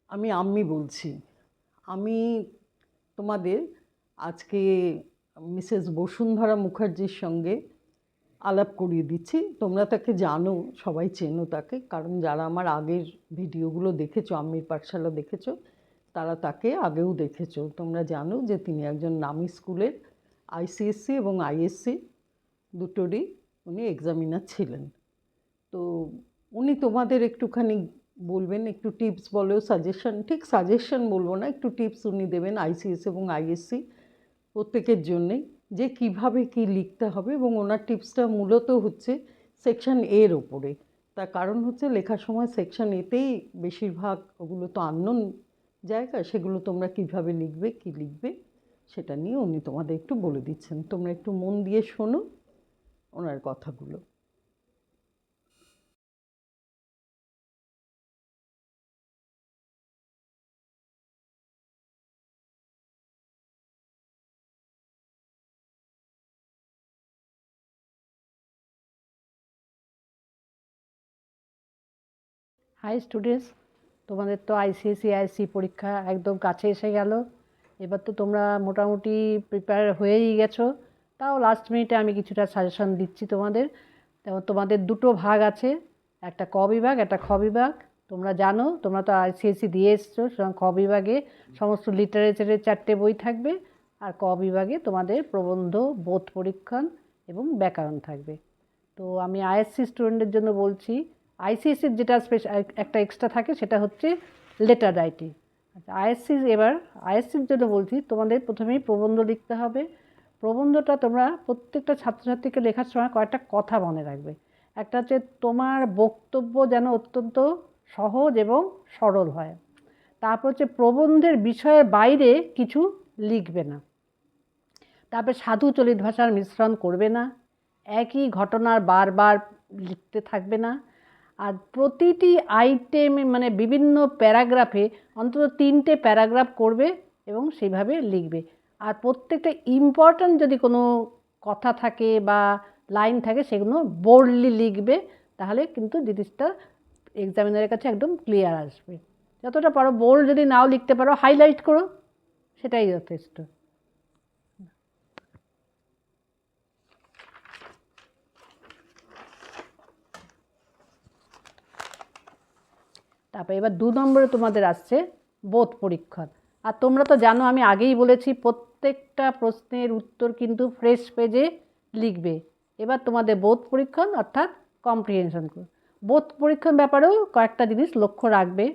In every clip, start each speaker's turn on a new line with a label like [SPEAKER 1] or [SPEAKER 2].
[SPEAKER 1] আমি আম্মি বলছি। আমি তোমাদের আজকে মিসেস বসুন্ধরা মুখার্জির সঙ্গে আলাপ করিয়ে দিচ্ছি। তোমরা তাকে জানো, সবাই চেনো তাকে, কারণ যারা আমার আগের ভিডিওগুলো দেখেছো, আম্মির পাঠশালা দেখেছো, তারা তাকে আগেও দেখেছো। তোমরা জানো যে তিনি একজন নামী স্কুলের আইসিএসসি এবং আইএসসি দুটোরই উনি এক্সামিনার ছিলেন। তো উনি তোমাদের একটুখানি বলবেন, একটু টিপস বলো, সাজেশন, ঠিক সাজেশন বলবো না, একটু টিপস উনি দেবেন আইসিএস এবং আইএসসি প্রত্যেকের জন্যে, যে কিভাবে কি লিখতে হবে। এবং ওনার টিপসটা মূলত হচ্ছে সেকশন এর ওপরে। তার কারণ হচ্ছে লেখার সময় সেকশন এতেই বেশিরভাগ, ওগুলো তো আননোন জায়গা, সেগুলো তোমরা কিভাবে লিখবে, কি লিখবে, সেটা নিয়ে উনি তোমাদের একটু বলে দিচ্ছেন। তোমরা একটু মন দিয়ে শোনো ওনার কথাগুলো।
[SPEAKER 2] হাই স্টুডেন্টস, তোমাদের তো আইসিএসসি আইএসসি পরীক্ষা একদম কাছে এসে গেল। এবার তো তোমরা মোটামুটি প্রিপেয়ার হয়েই গেছো। তাও লাস্ট মিনিটে আমি কিছুটা সাজেশন দিচ্ছি তোমাদের। যেমন তোমাদের দুটো ভাগ আছে, একটা ক বিভাগ, একটা খ বিভাগ। তোমরা জানো, তোমরা তো আইসিএসসি দিয়ে এসছো, সুতরাং খ বিভাগে সমস্ত লিটারেচারের 4টে বই থাকবে, আর ক বিভাগে তোমাদের প্রবন্ধ, বোধ পরীক্ষণ এবং ব্যাকরণ থাকবে। তো আমি আইএসসি স্টুডেন্টদের জন্য বলছি, আইসিএসসির যেটা একটা এক্সট্রা থাকে সেটা হচ্ছে লেটার রাইটিং। আচ্ছা, আইএসসির জন্য বলছি, তোমাদের প্রথমেই প্রবন্ধ লিখতে হবে। প্রবন্ধটা তোমরা প্রত্যেকটা ছাত্রছাত্রীকে লেখার সময় কয়েকটা কথা মনে রাখবে। একটা হচ্ছে, তোমার বক্তব্য যেন অত্যন্ত সহজ এবং সরল হয়। তারপর হচ্ছে, প্রবন্ধের বিষয়ের বাইরে কিছু লিখবে না। তারপরে সাধু চলিত ভাষার মিশ্রণ করবে না, একই ঘটনার বারবার লিখতে থাকবে না। আর প্রতিটি আইটেমে মানে বিভিন্ন প্যারাগ্রাফে অন্তত 3টে প্যারাগ্রাফ করবে এবং সেইভাবে লিখবে। আর প্রত্যেকটা ইম্পর্ট্যান্ট যদি কোনো কথা থাকে বা লাইন থাকে সেগুলো বোল্ডলি লিখবে, তাহলে কিন্তু জিনিসটা এক্সামিনারের কাছে একদম ক্লিয়ার আসবে। যতটা পারো বোল্ড, যদি নাও লিখতে পারো হাইলাইট করো, সেটাই যথেষ্ট। তারপর এবার 2 নম্বরে তোমাদের আসছে বোধ পরীক্ষণ। আর তোমরা তো জানো, আমি আগেই বলেছি প্রত্যেকটা প্রশ্নের উত্তর কিন্তু ফ্রেশ পেজে লিখবে। এবার তোমাদের বোধ পরীক্ষণ অর্থাৎ কম্প্রিহেনশন। বোধ পরীক্ষণ ব্যাপারেও কয়েকটা জিনিস লক্ষ্য রাখবে,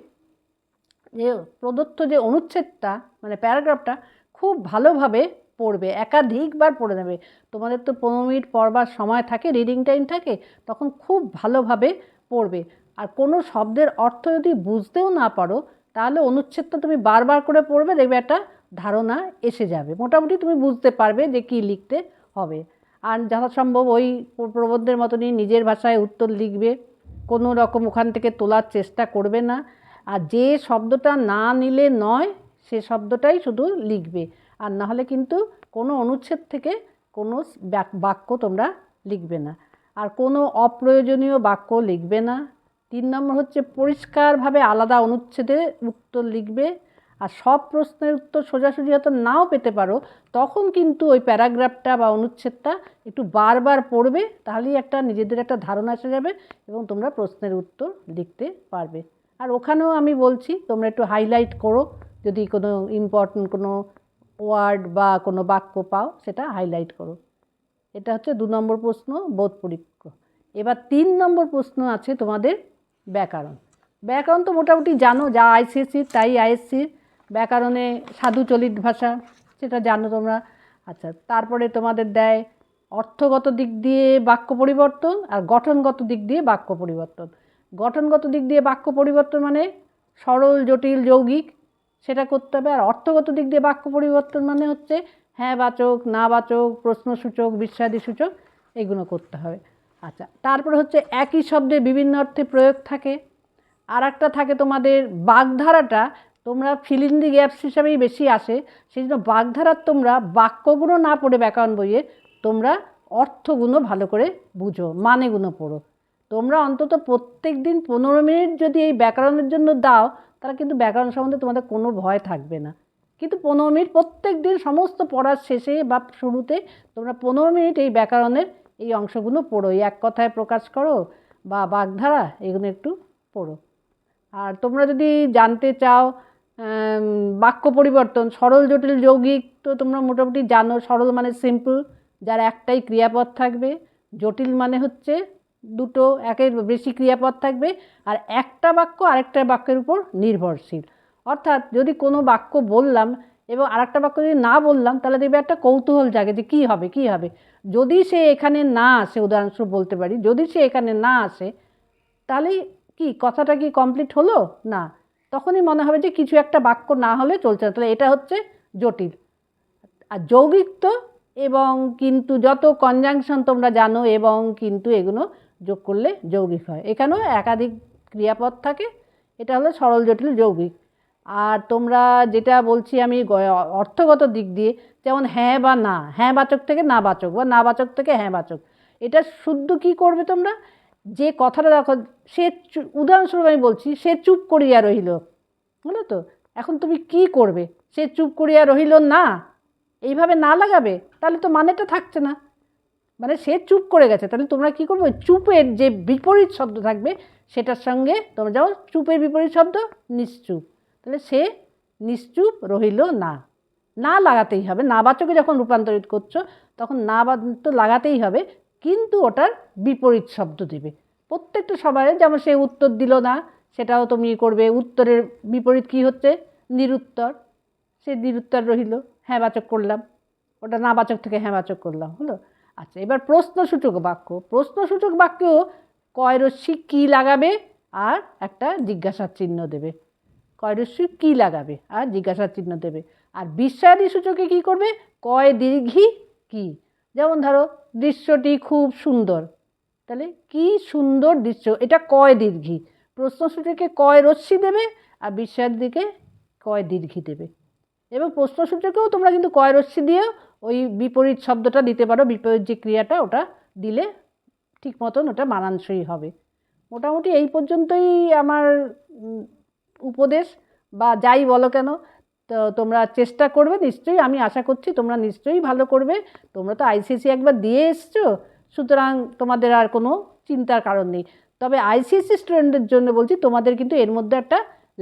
[SPEAKER 2] যে প্রদত্ত যে অনুচ্ছেদটা মানে প্যারাগ্রাফটা খুব ভালোভাবে পড়বে, একাধিকবার পড়ে নেবে। তোমাদের তো 15 মিনিট পড়বার সময় থাকে, রিডিং টাইম থাকে, তখন খুব ভালোভাবে পড়বে। আর কোনো শব্দের অর্থ যদি বুঝতেও না পারো, তাহলে অনুচ্ছেদটা তুমি বারবার করে পড়বে, দেখবে একটা ধারণা এসে যাবে, মোটামুটি তুমি বুঝতে পারবে যে কী লিখতে হবে। আর যথাসম্ভব ওই প্রবন্ধের মতনই নিজের ভাষায় উত্তর লিখবে, কোনো রকম ওখান থেকে তোলার চেষ্টা করবে না। আর যে শব্দটা না নিলে নয় সে শব্দটাই শুধু লিখবে। আর নাহলে কিন্তু কোনো অনুচ্ছেদ থেকে কোনো বাক্য তোমরা লিখবে না, আর কোনো অপ্রয়োজনীয় বাক্য লিখবে না। 3 নম্বর হচ্ছে, পরিষ্কারভাবে আলাদা অনুচ্ছেদে উত্তর লিখবে। আর সব প্রশ্নের উত্তর সোজাসুজি হয়তো নাও পেতে পারো, তখন কিন্তু ওই প্যারাগ্রাফটা বা অনুচ্ছেদটা একটু বারবার পড়বে, তাহলেই একটা নিজেদের একটা ধারণা এসে যাবে এবং তোমরা প্রশ্নের উত্তর লিখতে পারবে। আর ওখানেও আমি বলছি, তোমরা একটু হাইলাইট করো, যদি কোনো ইম্পর্টেন্ট কোনো ওয়ার্ড বা কোনো বাক্য পাও সেটা হাইলাইট করো। এটা হচ্ছে 2 নম্বর প্রশ্ন, বোধ পরীক্ষা। এবার 3 নম্বর প্রশ্ন আছে তোমাদের ব্যাকরণ। ব্যাকরণ তো মোটামুটি জানো, যা আইসিএসসি তাই আইএসসি। ব্যাকরণে সাধু চলিত ভাষা, সেটা জানো তোমরা। আচ্ছা, তারপরে তোমাদের দেয় অর্থগত দিক দিয়ে বাক্য পরিবর্তন আর গঠনগত দিক দিয়ে বাক্য পরিবর্তন। গঠনগত দিক দিয়ে বাক্য পরিবর্তন মানে সরল, জটিল, যৌগিক, সেটা করতে হবে। আর অর্থগত দিক দিয়ে বাক্য পরিবর্তন মানে হচ্ছে হ্যাঁ বাচক, না বাচক, প্রশ্নসূচক, বিস্ময়াদিসূচক, এগুলো করতে হবে। আচ্ছা, তারপরে হচ্ছে একই শব্দে বিভিন্ন অর্থে প্রয়োগ থাকে। আর একটা থাকে তোমাদের বাগধারাটা, তোমরা ফিল ইন দি গ্যাপস হিসাবেই বেশি আসে, সেই জন্য বাগধারার তোমরা বাক্যগুলো না পড়ে ব্যাকরণ বইয়ে তোমরা অর্থগুলো ভালো করে বুঝো, মানেগুলো পড়ো। তোমরা অন্তত প্রত্যেক দিন 15 মিনিট যদি এই ব্যাকরণের জন্য দাও, তারা কিন্তু ব্যাকরণ সম্বন্ধে তোমাদের কোনো ভয় থাকবে না। কিন্তু 15 মিনিট প্রত্যেক দিন সমস্ত পড়ার শেষে বা শুরুতে তোমরা 15 মিনিট এই ব্যাকরণের এই অংশগুলো পড়ো, এই এক কথায় প্রকাশ করো বা বাগধারা, এগুলো একটু পড়ো। আর তোমরা যদি জানতে চাও বাক্য পরিবর্তন, সরল জটিল যৌগিক তো তোমরা মোটামুটি জানো। সরল মানে সিম্পল, যার একটাই ক্রিয়াপদ থাকবে। জটিল মানে হচ্ছে দুটো একের বেশি ক্রিয়াপদ থাকবে, আর একটা বাক্য আরেকটা বাক্যের উপর নির্ভরশীল। অর্থাৎ যদি কোনো বাক্য বললাম এবং আরেকটা বাক্য যদি না বললাম, তাহলে দেখবে একটা কৌতূহল জাগে যে কী হবে কী হবে। যদি সে এখানে না আসে, উদাহরণস্বরূপ বলতে পারি, যদি সে এখানে না আসে তাহলে কি কথাটা কি কমপ্লিট হলো না, তখনই মনে হবে যে কিছু একটা বাক্য না হলে চলছে না, তাহলে এটা হচ্ছে জটিল। আর যৌগিক তো এবং কিন্তু, যত কনজাংশন তোমরা জানো এবং কিন্তু এগুলো যোগ করলে যৌগিক হয়। এখানেও একাধিক ক্রিয়াপদ থাকে, এটা হলো সরল জটিল যৌগিক। আর তোমরা যেটা বলছি আমি অর্থগত দিক দিয়ে, যেমন হ্যাঁ বা না, হ্যাঁ বাচক থেকে না বাচক বা না বাচক থেকে হ্যাঁ বাচক, এটা শুদ্ধ কি করবে তোমরা, যে কথাটা দেখো সে উদাহরণস্বরূপ আমি বলছি, সে চুপ করিয়া রহিল, বুঝলো তো। এখন তুমি কি করবে, সে চুপ করিয়া রহিল না, এইভাবে না লাগাবে, তাহলে তো মানেটা থাকছে না। মানে সে চুপ করে গেছে, তাহলে তোমরা কী করবে, চুপের যে বিপরীত শব্দ থাকবে সেটার সঙ্গে তোমরা যাও, চুপের বিপরীত শব্দ নিশ্চুপ, তাহলে সে নিশ্চুপ রহিল না। না লাগাতেই হবে, না বাচকে যখন রূপান্তরিত করছো তখন না তো লাগাতেই হবে, কিন্তু ওটার বিপরীত শব্দ দেবে প্রত্যেকটা সবাই। যেমন সে উত্তর দিল না, সেটাও তুমি করবে, উত্তরের বিপরীত কি হচ্ছে, নিরুত্তর, সে নিরুত্তর রহিল, হ্যাঁ বাচক করলাম, ওটা না বাচক থেকে হ্যাঁ বাচক করলাম, হলো। আচ্ছা, এবার প্রশ্নসূচক বাক্য। প্রশ্নসূচক বাক্যেও কয়রস্যি কী লাগাবে আর একটা জিজ্ঞাসার চিহ্ন দেবে, কয়রস্যি কী লাগাবে আর জিজ্ঞাসার চিহ্ন দেবে। আর বিস্ময়াদি সূচকে কী করবে, কয় দীর্ঘি কী। যেমন ধরো দৃশ্যটি খুব সুন্দর, তাহলে কি সুন্দর দৃশ্য, এটা কয় দীর্ঘি। প্রশ্নসূচকে কয় রস্যি দেবে আর বিস্ময়াদির দিকে কয় দীর্ঘি দেবে। এবং প্রশ্নসূচকেও তোমরা কিন্তু কয় রস্যি দিয়েও ওই বিপরীত শব্দটা দিতে পারো, বিপরীত যে ক্রিয়াটা ওটা দিলে ঠিক মতন ওটা মানানসই হবে। মোটামুটি এই পর্যন্তই আমার উপদেশ, বা যাই বলো কেন। তো তোমরা চেষ্টা করবে নিশ্চয়ই, আমি আশা করছি তোমরা নিশ্চয়ই ভালো করবে। তোমরা তো আইসিএসসি একবার দিয়ে এসছো, সুতরাং তোমাদের আর কোনো চিন্তার কারণ নেই। তবে আইসিএসসি স্টুডেন্টদের জন্য বলছি, তোমাদের কিন্তু এর মধ্যে একটা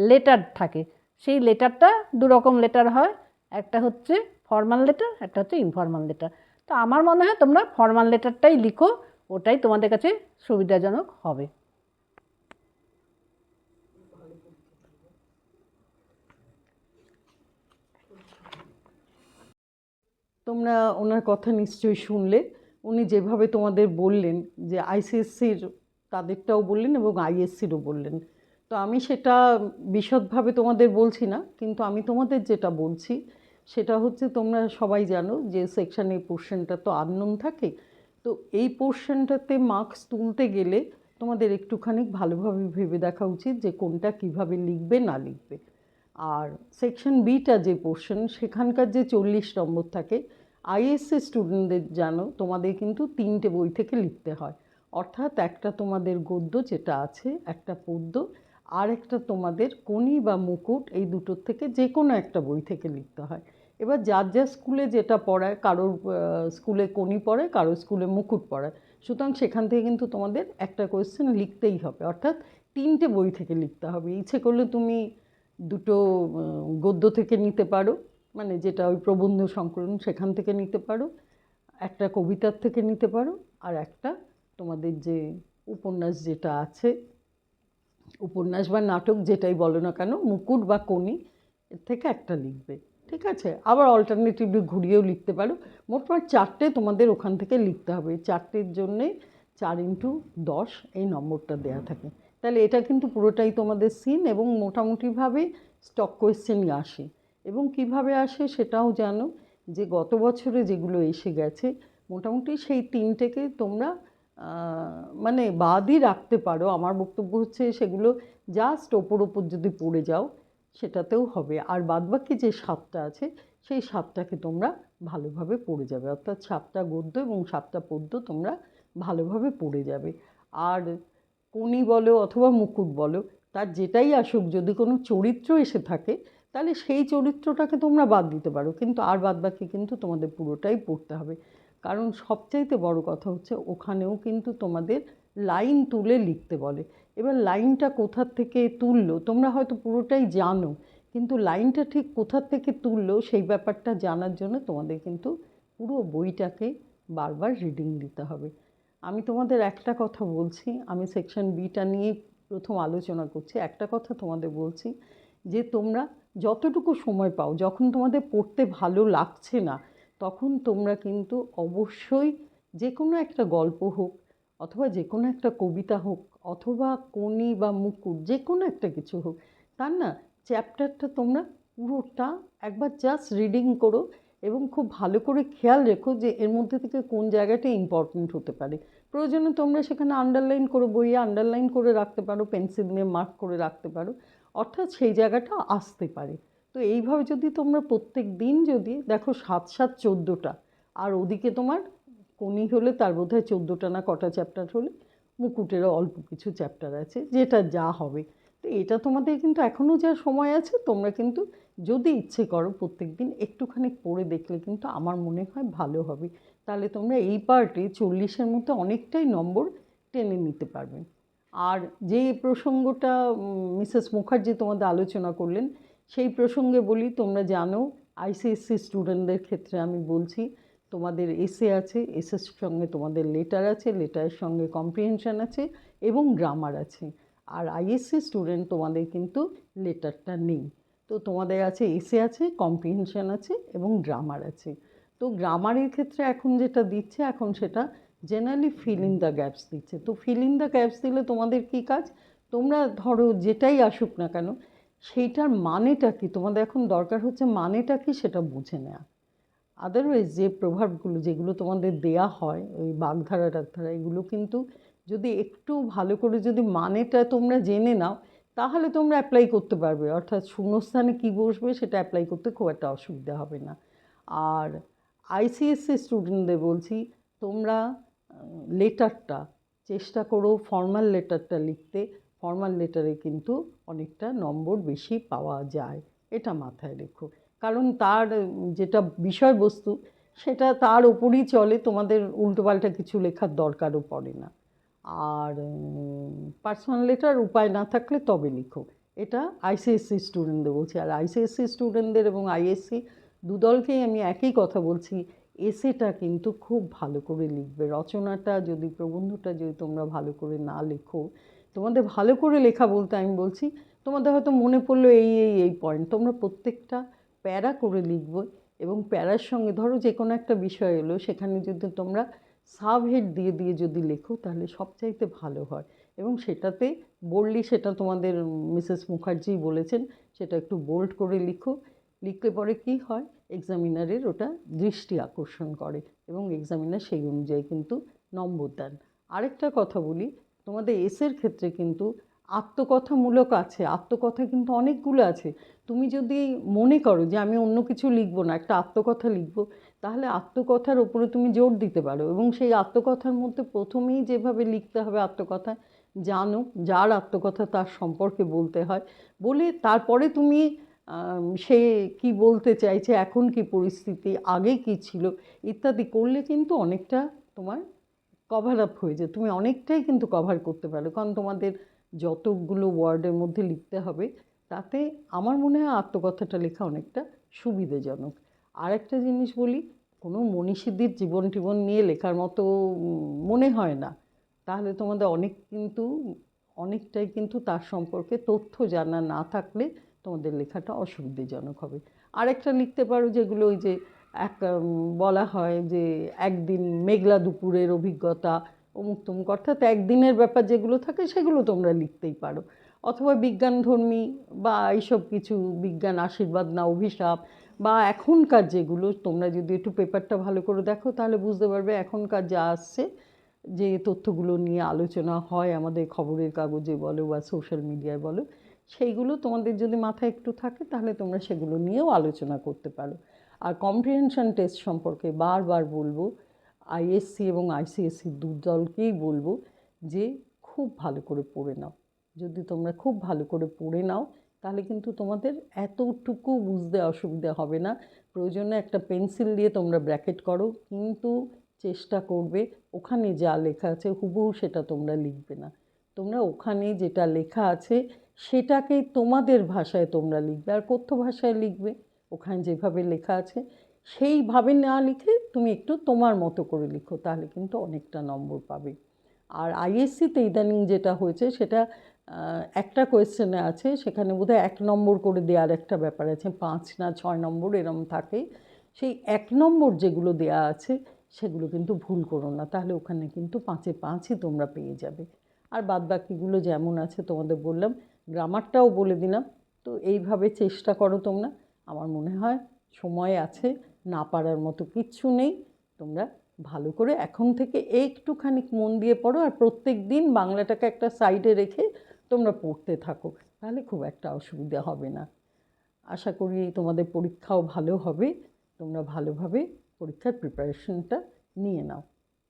[SPEAKER 2] লেটার থাকে, সেই লেটারটা দুরকম লেটার হয়, একটা হচ্ছে ফর্মাল লেটার, একটা হচ্ছে ইনফর্মাল লেটার। তো আমার মনে হয় তোমরা ফর্মাল লেটারটাই লিখো, ওটাই তোমাদের কাছে সুবিধাজনক হবে।
[SPEAKER 1] তোমরা ওনার কথা নিশ্চয়ই শুনলে। উনি যেভাবে তোমাদের বললেন, যে আইসিএসসির তাদেরটাও বললেন এবং আইএসসিরও বললেন, তো আমি সেটা বিশদভাবে তোমাদের বলছি না, কিন্তু আমি তোমাদের যেটা বলছি সেটা হচ্ছে, তোমরা সবাই জানো যে সেকশন এই পোর্শনটা তো আননোন থাকে। তো এই পোর্শনটাতে মার্কস তুলতে গেলে তোমাদের একটুখানি ভালোভাবে ভেবে দেখা উচিত যে কোনটা কিভাবে লিখবে না লিখবে। আর সেকশন বিটা যে পোর্শন, সেখানকার যে 40 নম্বর থাকে, আইএসসি স্টুডেন্টদের জানো তোমাদের কিন্তু 3টে বই থেকে লিখতে হয়। অর্থাৎ একটা তোমাদের গদ্য যেটা আছে, একটা পদ্য, আর একটা তোমাদের কোনি বা মুকুট, এই দুটোর থেকে যে কোনো একটা বই থেকে লিখতে হয়। এবার যার যার স্কুলে যেটা পড়ায়, কারোর স্কুলে কোনি পড়ায়, কারোর স্কুলে মুকুট পড়ায়, সুতরাং সেখান থেকে কিন্তু তোমাদের একটা কোয়েশ্চেন লিখতেই হবে, অর্থাৎ 3টে বই থেকে লিখতে হবে। ইচ্ছে করলে তুমি দুটো গদ্য থেকে নিতে পারো, মানে যেটা ওই প্রবন্ধ সংকলন সেখান থেকে নিতে পারো, একটা কবিতার থেকে নিতে পারো, আর একটা তোমাদের যে উপন্যাস যেটা আছে, উপন্যাস বা নাটক যেটাই বলো না কেন, মুকুট বা কোনি, এর থেকে একটা লিখবে, ঠিক আছে। আবার অল্টারনেটিভলি ঘুরিয়েও লিখতে পারো। মোটমাট 4টে তোমাদের ওখান থেকে লিখতে হবে। 4টের জন্যে 4x10 এই নম্বরটা দেওয়া থাকে। তাহলে এটা কিন্তু পুরোটাই তোমাদের সিন, এবং মোটামুটিভাবে স্টক কোয়েশ্চেনই আসে। এবং কিভাবে আসে সেটাও জানো, যে গত বছরে যেগুলো এসে গেছে মোটামুটি সেই 3টেকে তোমরা মানে বাদই রাখতে পারো। আমার বক্তব্য হচ্ছে সেগুলো জাস্ট ওপর যদি পড়ে যাও সেটাতেও হবে। আর বাদবাকি যে 7টা আছে সেই 7টাকে তোমরা ভালোভাবে পড়ে যাবে, অর্থাৎ 7টা গদ্য এবং 7টা পদ্য তোমরা ভালোভাবে পড়ে যাবে। আর কোনি বলো অথবা মুকুট বলো, তার যেটাই আসুক, যদি কোনো চরিত্র এসে থাকে তাহলে সেই চরিত্রটাকে তোমরা বাদ দিতে পারো, কিন্তু আর বাদ বাকি কিন্তু তোমাদের পুরোটাই পড়তে হবে। কারণ সবচাইতে বড় কথা হচ্ছে ওখানেও কিন্তু তোমাদের লাইন তুলে লিখতে বলে। এবার লাইনটা কোথার থেকে তুললো তোমরা হয়তো পুরোটাই জানো, কিন্তু লাইনটা ঠিক কোথার থেকে তুললো সেই ব্যাপারটা জানার জন্য তোমাদের কিন্তু পুরো বইটাকে বারবার রিডিং দিতে হবে। আমি তোমাদের একটা কথা বলছি, আমি সেকশন বিটা নিয়ে প্রথম আলোচনা করছি, একটা কথা তোমাদের বলছি যে তোমরা যতটুকু সময় পাও, যখন তোমাদের পড়তে ভালো লাগছে না তখন তোমরা কিন্তু অবশ্যই যে কোনো একটা গল্প হোক অথবা যে কোনো একটা কবিতা হোক অথবা কোনি বা মুকুট, যে কোনো একটা কিছু হোক, তার না চ্যাপ্টারটা তোমরা পুরোটা একবার জাস্ট রিডিং করো এবং খুব ভালো করে খেয়াল রেখো যে এর মধ্যে থেকে কোন জায়গাটা ইম্পর্টেন্ট হতে পারে। প্রয়োজনে তোমরা সেখানে আন্ডারলাইন করো, বইয়ে আন্ডারলাইন করে রাখতে পারো, পেন্সিল দিয়ে মার্ক করে রাখতে পারো, অর্থাৎ সেই জায়গাটা আসতে পারে। তো এইভাবে যদি তোমরা প্রত্যেক দিন যদি দেখো 7 7 14টা, আর ওদিকে তোমার কোনি হলে তার বোধহয় 14টা না কটা চ্যাপ্টার হলে, মুকুটেরও অল্প কিছু চ্যাপ্টার আছে, যেটা যা হবে। তো এটা তোমাদের কিন্তু এখনও যা সময় আছে, তোমরা কিন্তু যদি ইচ্ছে করো প্রত্যেক দিন একটুখানি পড়ে দেখলে কিন্তু আমার মনে হয় ভালো হবে। তাহলে তোমরা এই পার্টে 40-এর মধ্যে অনেকটাই নম্বর টেনে নিতে পারবে। আর যে প্রসঙ্গটা মিসেস মুখার্জি তোমাদের আলোচনা করলেন সেই প্রসঙ্গে বলি, তোমরা জানো আইসিএসসি স্টুডেন্টদের ক্ষেত্রে আমি বলছি তোমাদের এসে আছে, এসের সঙ্গে তোমাদের লেটার আছে, লেটারের সঙ্গে কম্প্রিহেনশন আছে এবং গ্রামার আছে। আর আইএসসি স্টুডেন্ট তোমাদের কিন্তু লেটারটা নেই, তো তোমাদের আছে এসে আছে, কম্প্রিহেনশন আছে এবং গ্রামার আছে। তো গ্রামারের ক্ষেত্রে এখন যেটা দিচ্ছে, এখন সেটা generally fill in the gaps দিচ্ছে। তো ফিল ইন দ্য গ্যাপস দিলে তোমাদের কী কাজ, তোমরা ধরো যেটাই আসুক না কেন সেইটার মানেটা কি, তোমাদের এখন দরকার হচ্ছে মানেটা কি সেটা বুঝে নেওয়া। আদারওয়াইজ যে প্রভাবগুলো যেগুলো তোমাদের দেয়া হয় ওই বাগধারা টাগধারা, এগুলো কিন্তু যদি একটু ভালো করে যদি মানেটা তোমরা জেনে নাও তাহলে তোমরা অ্যাপ্লাই করতে পারবে, অর্থাৎ শূন্যস্থানে কী বসবে সেটা অ্যাপ্লাই করতে খুব একটা অসুবিধা হবে না। আর আইসিএসসি স্টুডেন্টদের বলছি তোমরা লেটারটা চেষ্টা করো ফর্মাল লেটারটা লিখতে, ফর্মাল লেটারে কিন্তু অনেকটা নম্বর বেশি পাওয়া যায়, এটা মাথায় রেখো। কারণ তার যেটা বিষয়বস্তু সেটা তার ওপরই চলে, তোমাদের উল্টোপাল্টা কিছু লেখার দরকারও পড়ে না। আর পার্সোনাল লেটার উপায় না থাকলে তবে লিখো, এটা আইসিএসসি স্টুডেন্টদের বলছি। আর আইসিএসসি স্টুডেন্টদের এবং আইএসসি দুদলকেই আমি একই কথা বলছি, এসেটা কিন্তু খুব ভালো করে লিখবে। রচনাটা যদি, প্রবন্ধটা যদি তোমরা ভালো করে না লেখো, তোমাদের ভালো করে লেখা বলতে আমি বলছি তোমাদের হয়তো মনে পড়লো এই পয়েন্ট, তোমরা প্রত্যেকটা প্যারা করে লিখবে এবং প্যারার সঙ্গে ধরো যে কোনো একটা বিষয় এলো সেখানে যদি তোমরা সাবহেড দিয়ে দিয়ে যদি লেখো তাহলে সবচাইতে ভালো হয়। এবং সেটাতে বোল্ডলি, সেটা তোমাদের মিসেস মুখার্জি বলেছেন, সেটা একটু বোল্ড করে লিখো। লিখলে পরে কী হয়, এক্সামিনারের ওটা দৃষ্টি আকর্ষণ করে এবং এক্সামিনার সেই অনুযায়ী কিন্তু নম্বর দেন। আরেকটা কথা বলি, তোমাদের এসের ক্ষেত্রে কিন্তু আত্মকথামূলক আছে, আত্মকথা কিন্তু অনেকগুলো আছে। তুমি যদি মনে করো যে আমি অন্য কিছু লিখবো না, একটা আত্মকথা লিখবো, তাহলে আত্মকথার ওপরে তুমি জোর দিতে পারো এবং সেই আত্মকথার মধ্যে প্রথমেই যেভাবে লিখতে হবে আত্মকথা, জানো যার আত্মকথা তার সম্পর্কে বলতে হয়, বলে তারপরে তুমি সে কি বলতে চাইছে, এখন কি পরিস্থিতি, আগে কি ছিল ইত্যাদি করলে কিন্তু অনেকটা তোমার কভার আপ হয়ে যায়, তুমি অনেকটাই কিন্তু কভার করতে পারো। কারণ তোমাদের যতগুলো ওয়ার্ডের মধ্যে লিখতে হবে তাতে আমার মনে হয় আত্মকথাটা লেখা অনেকটা সুবিধাজনক। আর একটা জিনিস বলি, কোনো মনীষীদের জীবন টিবন নিয়ে লেখার মতো মনে হয় না, তাহলে তোমাদের অনেকটাই কিন্তু তার সম্পর্কে তথ্য জানা না থাকলে তোমাদের লেখাটা অসুবিধাজনক হবে। আরেকটা লিখতে পারো যেগুলো ওই যে বলা হয় যে একদিন মেঘলা দুপুরের অভিজ্ঞতা অমুক তমুক, অর্থাৎ একদিনের ব্যাপার যেগুলো থাকে সেগুলো তোমরা লিখতেই পারো। অথবা বিজ্ঞানধর্মী বা এইসব কিছু, বিজ্ঞান আশীর্বাদ না অভিশাপ, বা এখনকার যেগুলো, তোমরা যদি একটু পেপারটা ভালো করে দেখো তাহলে বুঝতে পারবে এখনকার যা আসছে, যে তথ্যগুলো নিয়ে আলোচনা হয় আমাদের খবরের কাগজে বলো বা সোশ্যাল মিডিয়ায় বলো, সেইগুলো তোমাদের যদি মাথায় একটু থাকে তাহলে তোমরা সেগুলো নিয়েও আলোচনা করতে পারো। আর কম্প্রিহেনশন টেস্ট সম্পর্কে বারবার বলবো, আইএসসি এবং আইসিএসসি দু দলকেই বলবো যে খুব ভালো করে পড়ে নাও। যদি তোমরা খুব ভালো করে পড়ে নাও তাহলে কিন্তু তোমাদের এতটুকু বুঝতে অসুবিধা হবে না। প্রয়োজনে একটা পেন্সিল দিয়ে তোমরা ব্র্যাকেট করো, কিন্তু চেষ্টা করবে ওখানে যা লেখা আছে হুবহু সেটা তোমরা লিখবে না। তোমরা ওখানে যেটা লেখা আছে সেটাকেই তোমাদের ভাষায় তোমরা লিখবে, আর কথ্য ভাষায় লিখবে। ওখানে যেভাবে লেখা আছে সেইভাবে না লিখে তুমি একটু তোমার মতো করে লিখো, তাহলে কিন্তু অনেকটা নম্বর পাবে। আর আইএসসিতে ইদানিং যেটা হয়েছে সেটা একটা কোয়েশ্চেনে আছে, সেখানে বোধহয় 1 নম্বর করে দেওয়ার একটা ব্যাপার আছে, 5 না 6 নম্বর এরম থাকে। সেই 1 নম্বর যেগুলো দেয়া আছে সেগুলো কিন্তু ভুল করো না, তাহলে ওখানে কিন্তু 5-এ 5ই তোমরা পেয়ে যাবে। আর বাদবাকিগুলো যেমন আছে তোমাদের বললাম, গ্রামারটাও বলে দিলাম। তো এইভাবে চেষ্টা করো তোমরা। আমার মনে হয় সময় আছে, না পারার মতো কিচ্ছু নেই। তোমরা ভালো করে এখন থেকে একটুখানি মন দিয়ে পড়ো, আর প্রত্যেক দিন বাংলাটাকে একটা সাইডে রেখে তোমরা পড়তে থাকো, তাহলে খুব একটা অসুবিধা হবে না। আশা করি তোমাদের পরীক্ষাও ভালো হবে, তোমরা ভালোভাবে পরীক্ষার প্রিপারেশনটা নিয়ে নাও।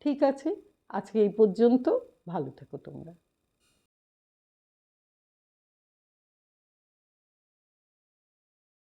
[SPEAKER 1] ঠিক আছে, আজকে এই পর্যন্ত। ভালো থেকো তোমরা।